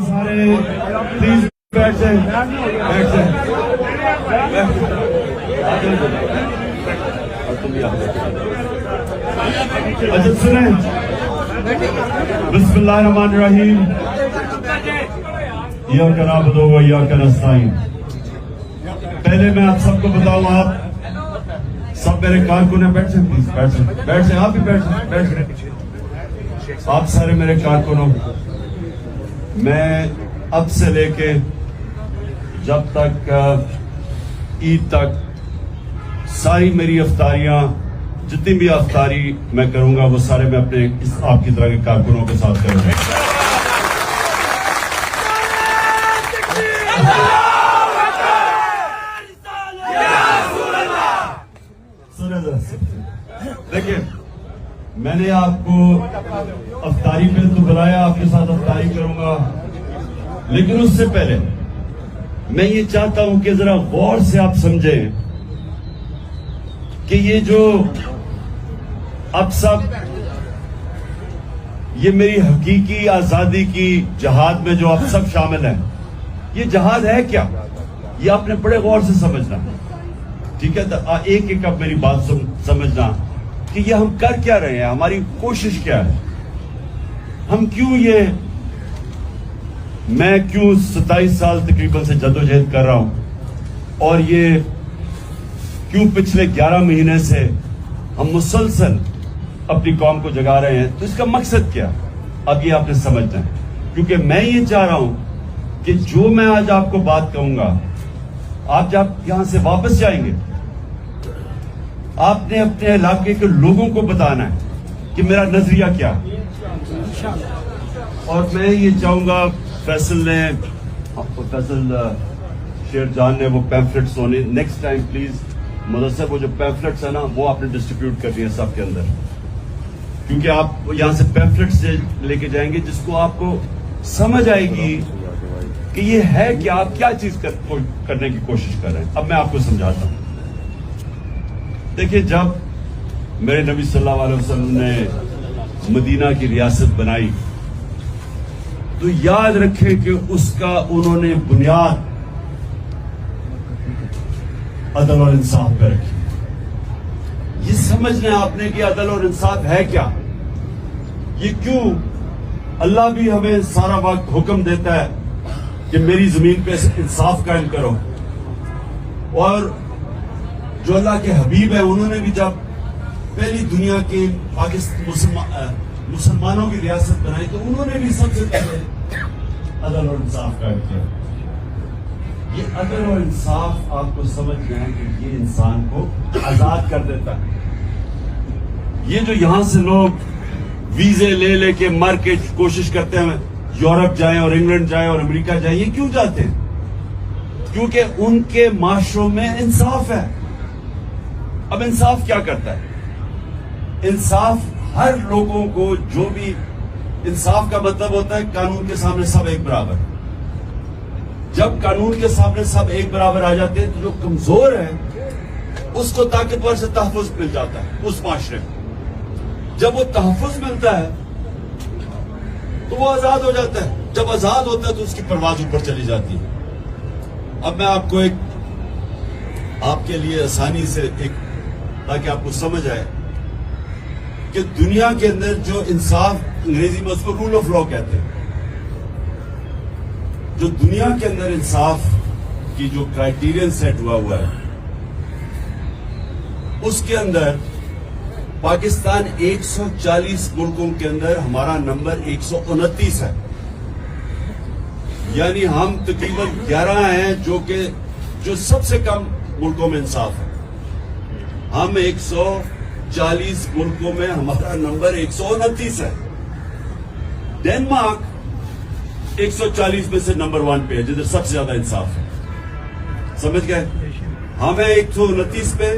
سارے پلیز بیٹھ جائیں، بیٹھ جائیں۔ اچھا سنیں، بسم اللہ الرحمن الرحیم، ایاک نعبد و ایاک نستعین۔ پہلے میں آپ سب کو بتاؤں، آپ سب میرے کارکن ہیں، بیٹھ جائیں پلیز، بیٹھ جائیں، بیٹھ جائیں، آپ بھی بیٹھ جائیں، بیٹھ جائیں۔ آپ سارے میرے کارکن ہو، میں اب سے لے کے جب تک عید تک ساری میری افطاریاں، جتنی بھی افطاری میں کروں گا وہ سارے میں اپنے آپ کی طرح کے کارکنوں کے ساتھ کروں گا۔ دیکھیں، میں نے آپ کو افطاری پہ تو بلایا، آپ کے ساتھ افطاری کروں گا، لیکن اس سے پہلے میں یہ چاہتا ہوں کہ ذرا غور سے آپ سمجھیں کہ یہ جو اب سب یہ میری حقیقی آزادی کی جہاد میں جو اب سب شامل ہیں، یہ جہاد ہے کیا؟ یہ آپ نے بڑے غور سے سمجھنا، ٹھیک ہے؟ ایک ایک اب میری بات سمجھنا کہ یہ ہم کر کیا رہے ہیں، ہماری کوشش کیا ہے، ہم کیوں میں کیوں 27 سال تقریباً سے جدوجہد کر رہا ہوں، اور یہ کیوں پچھلے 11 مہینے سے ہم مسلسل اپنی قوم کو جگا رہے ہیں، تو اس کا مقصد کیا؟ اب یہ آپ نے سمجھنا ہے، کیونکہ میں یہ چاہ رہا ہوں کہ جو میں آج آپ کو بات کہوں گا، آپ جب یہاں سے واپس جائیں گے، آپ نے اپنے علاقے کے لوگوں کو بتانا ہے کہ میرا نظریہ کیا ہے۔ اور میں یہ چاہوں گا فیصل شیر جان نے وہ پیمفلٹس ہونے، نیکسٹ ٹائم پلیز مدثر وہ جو پیمفلٹس ہیں نا وہ آپ نے ڈسٹریبیوٹ کرنی ہے سب کے اندر، کیونکہ آپ یہاں سے پیمفلٹس لے کے جائیں گے جس کو آپ کو سمجھ آئے گی کہ یہ ہے کہ آپ کیا چیز کرنے کی کوشش کر رہے ہیں۔ اب میں آپ کو سمجھاتا ہوں۔ دیکھیں، جب میرے نبی صلی اللہ علیہ وسلم نے مدینہ کی ریاست بنائی تو یاد رکھیں کہ اس کا انہوں نے بنیاد عدل اور انصاف پہ رکھی۔ یہ سمجھنا آپ نے کہ عدل اور انصاف ہے کیا، یہ کیوں اللہ بھی ہمیں سارا وقت حکم دیتا ہے کہ میری زمین پہ انصاف قائم کرو، اور جو اللہ کے حبیب ہیں انہوں نے بھی جب پہلی دنیا کے مسلمانوں کی ریاست بنائی تو انہوں نے بھی سب سے پہلے عدل اور انصاف قائم کیا۔ یہ عدل اور انصاف آپ کو سمجھنا ہے کہ یہ انسان کو آزاد کر دیتا ہے۔ یہ جو یہاں سے لوگ ویزے لے لے کے مر کے کوشش کرتے ہیں یورپ جائیں اور انگلینڈ جائیں اور امریکہ جائیں، یہ کیوں جاتے ہیں؟ کیونکہ ان کے معاشروں میں انصاف ہے۔ اب انصاف کیا کرتا ہے؟ انصاف ہر لوگوں کو، جو بھی انصاف کا مطلب ہوتا ہے قانون کے سامنے سب ایک برابر۔ جب قانون کے سامنے سب ایک برابر آ جاتے ہیں تو جو کمزور ہے اس کو طاقتور سے تحفظ مل جاتا ہے اس معاشرے میں۔ جب وہ تحفظ ملتا ہے تو وہ آزاد ہو جاتا ہے، جب آزاد ہوتا ہے تو اس کی پرواز اوپر چلی جاتی ہے۔ اب میں آپ کو آپ کے لیے آسانی سے تاکہ آپ کو سمجھ آئے کہ دنیا کے اندر جو انصاف، انگریزی میں اس کو رول آف لا کہتے ہیں، جو دنیا کے اندر انصاف کی جو کرائیٹیرین سیٹ ہوا ہے اس کے اندر پاکستان 140 ملکوں کے اندر ہمارا نمبر 129 ہے، یعنی ہم تقریباً 11 ہیں جو سب سے کم ملکوں میں انصاف ہے۔ ہم 140 ملکوں میں ہمارا نمبر 129 ہے۔ ڈینمارک 140 میں سے نمبر 1 پہ ہے جدھر سب سے زیادہ انصاف ہے، سمجھ گئے؟ ہم ہیں 129 پہ،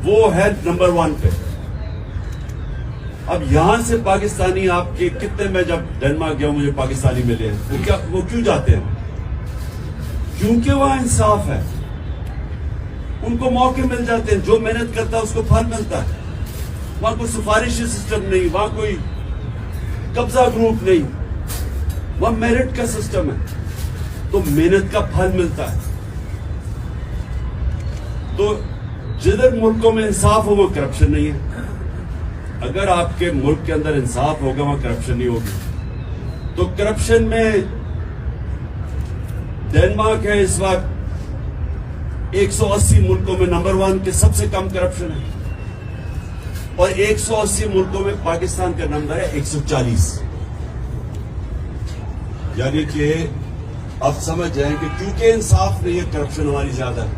وہ ہے نمبر 1 پہ۔ اب یہاں سے پاکستانی آپ کے کتنے، میں جب ڈینمارک گیا مجھے پاکستانی ملے ہیں، وہ کیوں جاتے ہیں؟ کیونکہ وہاں انصاف ہے، ان کو موقع مل جاتے ہیں، جو محنت کرتا ہے اس کو پھل ملتا ہے۔ وہاں کوئی سفارشی سسٹم نہیں، وہاں کوئی قبضہ گروپ نہیں، وہ میرٹ کا سسٹم ہے, تو محنت کا پھل ملتا ہے. تو جدھر ملکوں میں انصاف ہو وہ کرپشن نہیں ہے. اگر آپ کے ملک کے اندر انصاف ہوگا وہاں کرپشن نہیں ہوگی. تو کرپشن میں ڈنمارک ہے اس وقت 180 ملکوں میں نمبر 1 کے سب سے کم کرپشن ہے, اور 180 ملکوں میں پاکستان کا نمبر ہے 140. یعنی کہ اب سمجھ جائیں کہ کیونکہ انصاف نہیں ہے کرپشن ہماری زیادہ ہے.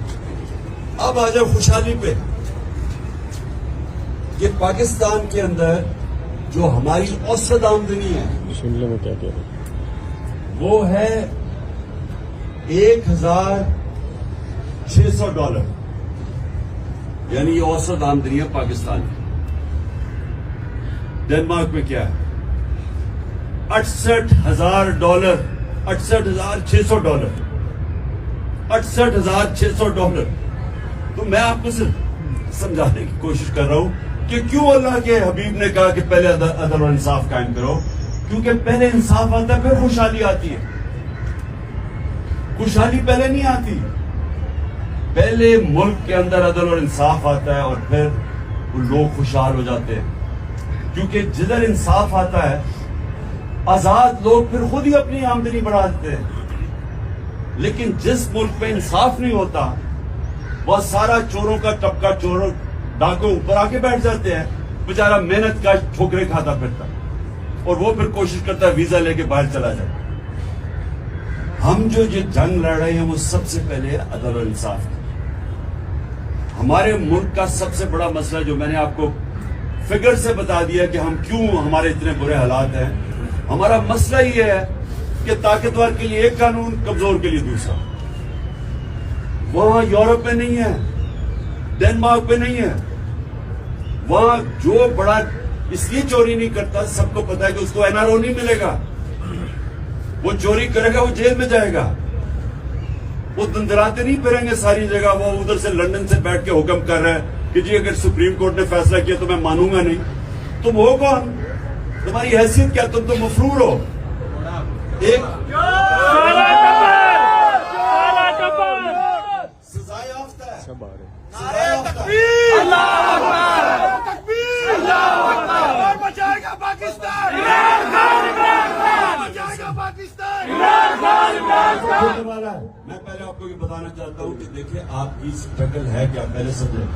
اب آ جاؤ خوشحالی پہ کہ پاکستان کے اندر جو ہماری اوسط آمدنی ہے شملے میں کیا کہہ رہے وہ ہے $1,600. یعنی یہ اوسط آمدنی ہے پاکستان کی. ڈنمارک میں کیا ہے $68,000, $68,600, $68,600. تو میں آپ کو صرف سمجھانے کی کوشش کر رہا ہوں کہ کیوں اللہ کے حبیب نے کہا کہ پہلے عدل و انصاف قائم کرو. کیونکہ پہلے انصاف آتا ہے پھر خوشحالی آتی ہے. خوشحالی پہلے نہیں آتی, پہلے ملک کے اندر عدل اور انصاف آتا ہے اور پھر وہ لوگ خوشحال ہو جاتے ہیں. کیونکہ جدھر انصاف آتا ہے آزاد لوگ پھر خود ہی اپنی آمدنی بڑھا دیتے ہیں. لیکن جس ملک پہ انصاف نہیں ہوتا وہ سارا چوروں کا طبقہ, چوروں ڈاکوں اوپر آ کے بیٹھ جاتے ہیں. بیچارہ محنت کا ٹھوکرے کھاتا پھرتا اور وہ پھر کوشش کرتا ہے ویزا لے کے باہر چلا جائے. ہم جو یہ جنگ لڑ رہے ہیں وہ سب سے پہلے عدل و انصاف کی. ہمارے ملک کا سب سے بڑا مسئلہ جو میں نے آپ کو فگر سے بتا دیا کہ ہم کیوں ہمارے اتنے برے حالات ہیں, ہمارا مسئلہ یہ ہے کہ طاقتور کے لیے ایک قانون, کمزور کے لیے دوسرا. وہاں یورپ میں نہیں ہے, ڈنمارک میں نہیں ہے. وہاں جو بڑا اس لیے چوری نہیں کرتا, سب کو پتا ہے کہ اس کو NRO نہیں ملے گا. وہ چوری کرے گا وہ جیل میں جائے گا. وہ دندراتے نہیں پھریں گے ساری جگہ. وہ ادھر سے لندن سے بیٹھ کے حکم کر رہے ہیں کہ جی اگر سپریم کورٹ نے فیصلہ کیا تو میں مانوں گا نہیں. تم ہو کون, تمہاری حیثیت کیا, تم تو مفرور ہو. ایک سزائے یافتہ ہے, سب آ رہے ہیں. سزائے یافتہ ہے. میں پہلے آپ کو یہ بتانا چاہتا ہوں کہ دیکھیں آپ کی اسٹرگل ہے کیا, پہلے سمجھیں.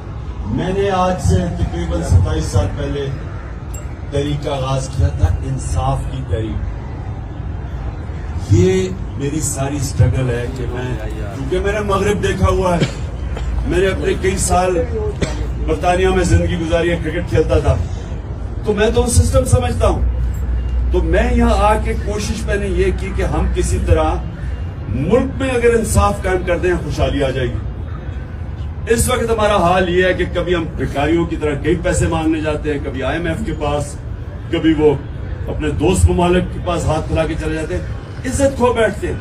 میں نے آج سے تقریباً 27 سال پہلے تحریک کا آغاز کیا تھا, انصاف کی تحریک. یہ میری ساری اسٹرگل ہے کہ کیونکہ میں نے مغرب دیکھا ہوا ہے, میں نے اپنے کئی سال برطانیہ میں زندگی گزاری ہے, کرکٹ کھیلتا تھا, تو میں تو سسٹم سمجھتا ہوں. تو میں یہاں آ کے کوشش میں نے یہ کی کہ ہم کسی طرح ملک میں اگر انصاف قائم کر دیں خوشحالی آ جائے گی. اس وقت ہمارا حال یہ ہے کہ کبھی ہم بھکاریوں کی طرح کئی پیسے مانگنے جاتے ہیں, کبھی IMF کے پاس, کبھی وہ اپنے دوست ممالک کے پاس ہاتھ پھیلا کے چلے جاتے ہیں. عزت کھو بیٹھتے ہیں.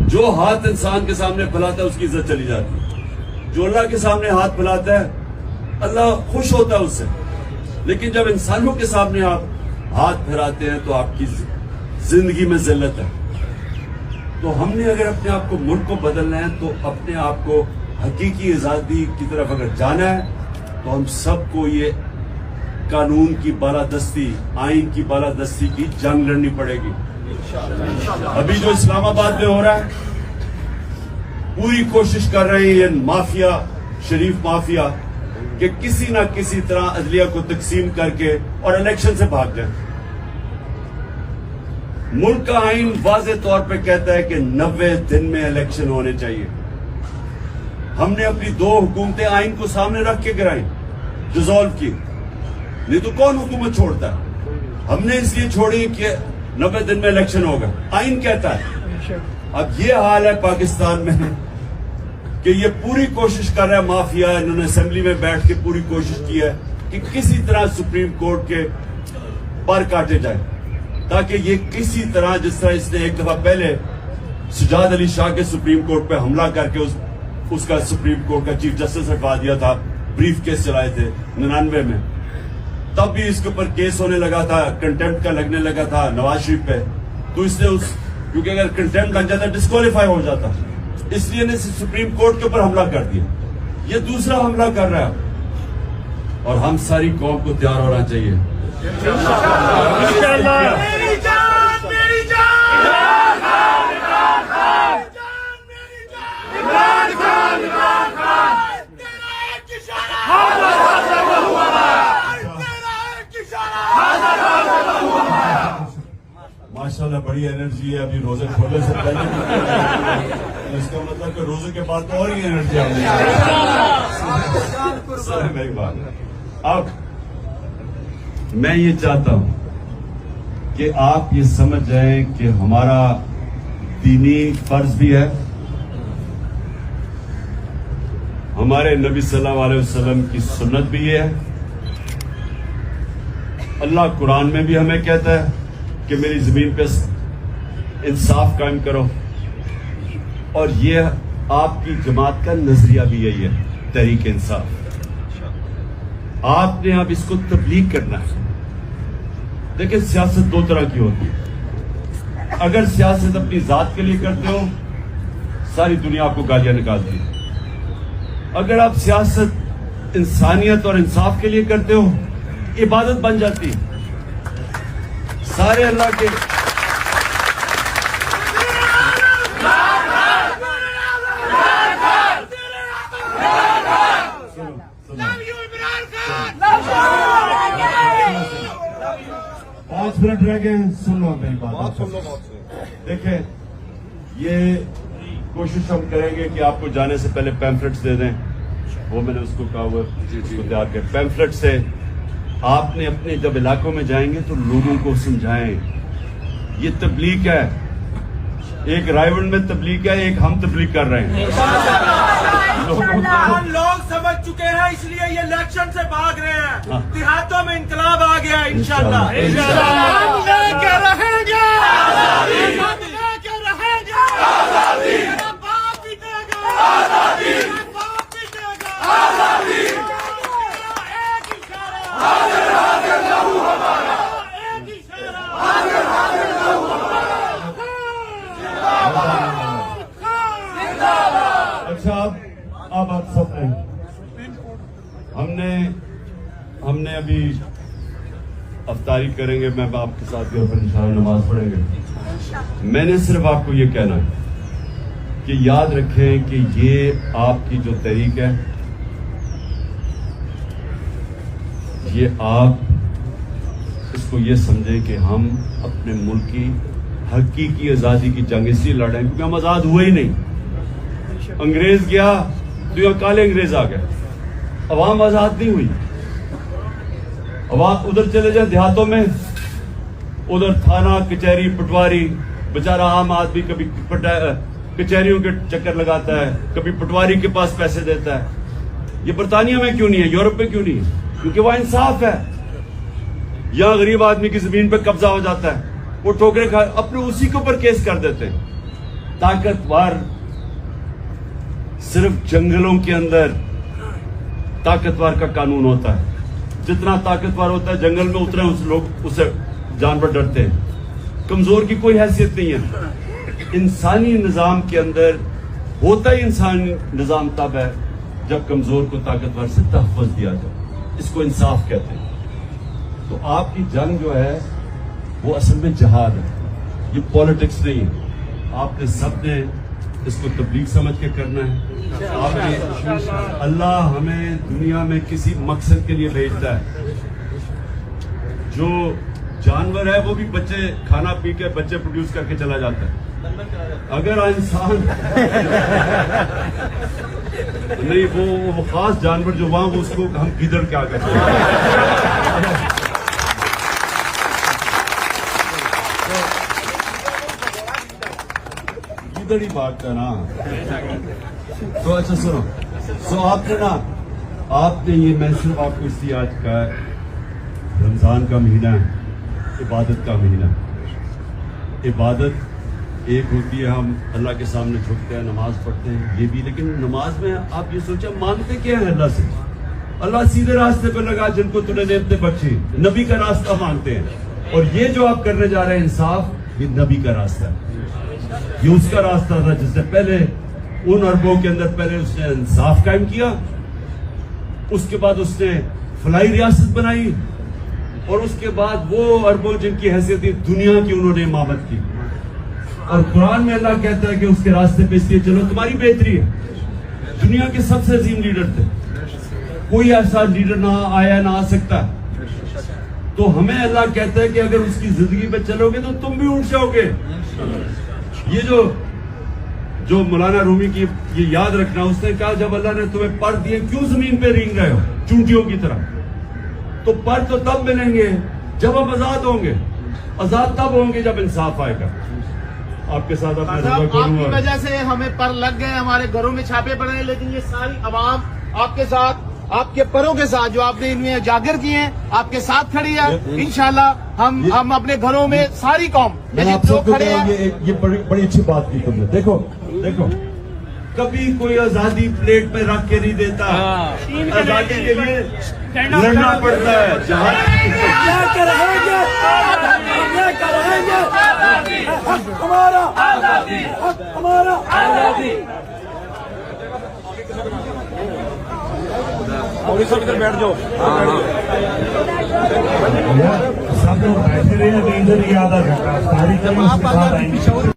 جو ہاتھ انسان کے سامنے پھیلاتا ہے اس کی عزت چلی جاتی ہے. جو اللہ کے سامنے ہاتھ پھیلاتا ہے اللہ خوش ہوتا ہے اس سے. لیکن جب انسانوں کے سامنے آپ ہاتھ پھیلاتے ہیں تو آپ کی زندگی میں ذلت ہے. تو ہم نے اگر اپنے آپ کو, ملک کو بدلنا ہے تو اپنے آپ کو حقیقی آزادی کی طرف اگر جانا ہے تو ہم سب کو یہ قانون کی بالادستی, آئین کی بالادستی کی جنگ لڑنی پڑے گی. ابھی جو اسلام آباد میں ہو رہا ہے پوری کوشش کر رہے ہیں یہ مافیا, شریف مافیا, کہ کسی نہ کسی طرح عدلیہ کو تقسیم کر کے اور الیکشن سے بھاگ جائیں. ملک کا آئین واضح طور پہ کہتا ہے کہ 90 دن میں الیکشن ہونے چاہیے. ہم نے اپنی 2 حکومتیں آئین کو سامنے رکھ کے گرائی, ڈیزالو کی. نہیں تو کون حکومت چھوڑتا ہے؟ ہم نے اس لیے چھوڑی کہ 90 دن میں الیکشن ہوگا, آئین کہتا ہے. اب یہ حال ہے پاکستان میں کہ یہ پوری کوشش کر رہا ہے مافیا, انہوں نے اسمبلی میں بیٹھ کے پوری کوشش کی ہے کہ کسی طرح سپریم کورٹ کے پر کاٹے جائیں تاکہ یہ کسی طرح, جس طرح اس نے ایک دفعہ پہلے سجاد علی شاہ کے سپریم کورٹ پہ حملہ کر کے اس کا سپریم کورٹ کا چیف جسٹس ہٹوا دیا تھا, بریف کیس چلائے تھے 99 میں, تب بھی اس کے اوپر کیس ہونے لگا تھا, کنٹمپٹ کا لگنے لگا تھا نواز شریف پہ. تو اس نے کیونکہ اگر کنٹمپٹ لگ جاتا ڈسکوالیفائی ہو جاتا, اس لیے نے سپریم کورٹ کے اوپر حملہ کر دیا. یہ دوسرا حملہ کر رہا ہے, اور ہم ساری قوم کو تیار ہونا چاہیے. ماشاءاللہ بڑی انرجی ہے ابھی روزے کھولنے سے پہلے. اس کا مطلب کہ روزے کے بعد تو اور ہی انرجی آ گئی. میری بات, اب میں یہ چاہتا ہوں کہ آپ یہ سمجھ جائیں کہ ہمارا دینی فرض بھی ہے, ہمارے نبی صلی اللہ علیہ وسلم کی سنت بھی ہے. اللہ قرآن میں بھی ہمیں کہتا ہے کہ میری زمین پہ انصاف قائم کرو, اور یہ آپ کی جماعت کا نظریہ بھی یہی ہے, تحریک انصاف. آپ نے اب اس کو تبلیغ کرنا ہے. دیکھیں سیاست دو طرح کی ہوتی ہے. اگر سیاست اپنی ذات کے لیے کرتے ہو ساری دنیا آپ کو گالیاں نکالتی ہے. اگر آپ سیاست انسانیت اور انصاف کے لیے کرتے ہو عبادت بن جاتی ہے. سارے اللہ کے پانچ منٹ رہ گئے ہیں, سن لو میری بات. دیکھیں یہ کوشش ہم کریں گے کہ آپ کو جانے سے پہلے پیمفلٹس دے دیں. وہ میں نے اس کو کہا ہوا اس کو تیار کر. پیمفلٹ سے آپ نے اپنے جب علاقوں میں جائیں گے تو لوگوں کو سمجھائیں یہ تبلیغ ہے. ایک رائے میں تبلیغ ہے, ایک ہم تبلیغ کر رہے ہیں. لوگ سمجھ چکے ہیں, اس لیے یہ الیکشن سے بھاگ رہے ہیں. دیہاتوں میں انقلاب آ گیا ہے انشاءاللہ. اچھا اب آپ سب ہم نے ابھی افطاری کریں گے, میں آپ کے ساتھ گھر پر انشاءاللہ نماز پڑھیں گے. میں نے صرف آپ کو یہ کہنا ہے کہ یاد رکھیں کہ یہ آپ کی جو تحریک ہے یہ آپ اس کو یہ سمجھیں کہ ہم اپنے ملک کی حقیقی آزادی کی جنگ اس لیے لڑ رہے ہیں کیونکہ ہم آزاد ہوئے ہی نہیں. انگریز گیا تو یہ کالے انگریز آ گئے, عوام آزاد نہیں ہوئی. عوام ادھر چلے جائیں دیہاتوں میں, ادھر تھانہ کچہری پٹواری, بیچارہ عام آدمی کبھی کچہریوں کے چکر لگاتا ہے, کبھی پٹواری کے پاس پیسے دیتا ہے. یہ برطانیہ میں کیوں نہیں ہے, یورپ میں کیوں نہیں ہے؟ کیونکہ وہاں انصاف ہے. یہاں غریب آدمی کی زمین پہ قبضہ ہو جاتا ہے, وہ ٹھوکرے کھا اپنے اسی کے اوپر کیس کر دیتے ہیں. طاقتور صرف جنگلوں کے اندر طاقتور کا قانون ہوتا ہے. جتنا طاقتور ہوتا ہے جنگل میں اتنے لوگ اسے جانور ڈرتے ہیں. کمزور کی کوئی حیثیت نہیں ہے. انسانی نظام کے اندر ہوتا ہی انسانی نظام تب ہے جب کمزور کو طاقتور سے تحفظ دیا جائے. اس کو انصاف کہتے ہیں. تو آپ کی جنگ جو ہے وہ اصل میں جہاد ہے, یہ پالیٹکس نہیں ہے. آپ نے سب نے اس کو تبلیغ سمجھ کے کرنا ہے. آپ نے اللہ ہمیں دنیا میں کسی مقصد کے لیے بھیجتا ہے. جو جانور ہے وہ بھی بچے کھانا پی کے بچے پروڈیوس کر کے چلا جاتا ہے. اگر انسان نہیں وہ خاص جانور جو وہاں اس کو ہم کدھر کیا کرتے ہیں. ادھر ہی بات کرنا. تو اچھا سنو, آپ نے نا آپ نے یہ میں صرف آپ کو اس لیے آج کا رمضان کا مہینہ ہے, عبادت کا مہینہ. عبادت ایک ہوتی ہے ہم اللہ کے سامنے جھکتے ہیں, نماز پڑھتے ہیں, یہ بھی. لیکن نماز میں آپ یہ سوچیں مانگتے کیا ہے اللہ سے؟ اللہ سیدھے راستے پہ لگا جن کو تم نے نعمتیں بخشی, نبی کا راستہ مانگتے ہیں. اور یہ جو آپ کرنے جا رہے ہیں انصاف, یہ نبی کا راستہ ہے، یہ اس کا راستہ تھا جس نے پہلے ان عربوں کے اندر پہلے اس نے انصاف قائم کیا، اس کے بعد اس نے فلاحی ریاست بنائی، اور اس کے بعد وہ عربوں جن کی حیثیت تھی دنیا کی انہوں نے امامت کی. اور قرآن میں اللہ کہتا ہے کہ اس کے راستے پہ اس لیے چلو تمہاری بہتری ہے. دنیا کے سب سے عظیم لیڈر تھے، کوئی ایسا لیڈر نہ آیا نہ آ سکتا. تو ہمیں اللہ کہتا ہے کہ اگر اس کی زندگی پہ چلو گے تو تم بھی اٹھ جاؤ گے. یہ جو مولانا رومی کی یہ یاد رکھنا، اس نے کہا جب اللہ نے تمہیں پر دیے کیوں زمین پہ رینگ رہے ہو چونٹیوں کی طرح؟ تو پر تو تب ملیں گے جب ہم آزاد ہوں گے. آزاد تب ہوں گے جب انصاف آئے گا. آپ کے ساتھ اپنا صاحب آپ کی وجہ سے ہمیں پر لگ گئے، ہمارے گھروں میں چھاپے پڑے ہیں، لیکن یہ ساری عوام آپ کے ساتھ، آپ کے پروں کے ساتھ جو آپ نے ان میں اجاگر کیے ہیں، آپ کے ساتھ کھڑی ہے. انشاءاللہ ہم اپنے گھروں میں ساری قوم لوگ کھڑے ہیں. یہ بڑی اچھی بات کی تم نے. دیکھو کبھی کوئی آزادی پلیٹ پہ رکھ کے نہیں دیتا، آزادی کے لیے لڑنا پڑتا ہے. بیٹھ جاؤ. سب لوگ بیٹھے رہے ہیں، ادھر ہی آدھا گھنٹہ ساری کمی اس کے ساتھ آئیں گے.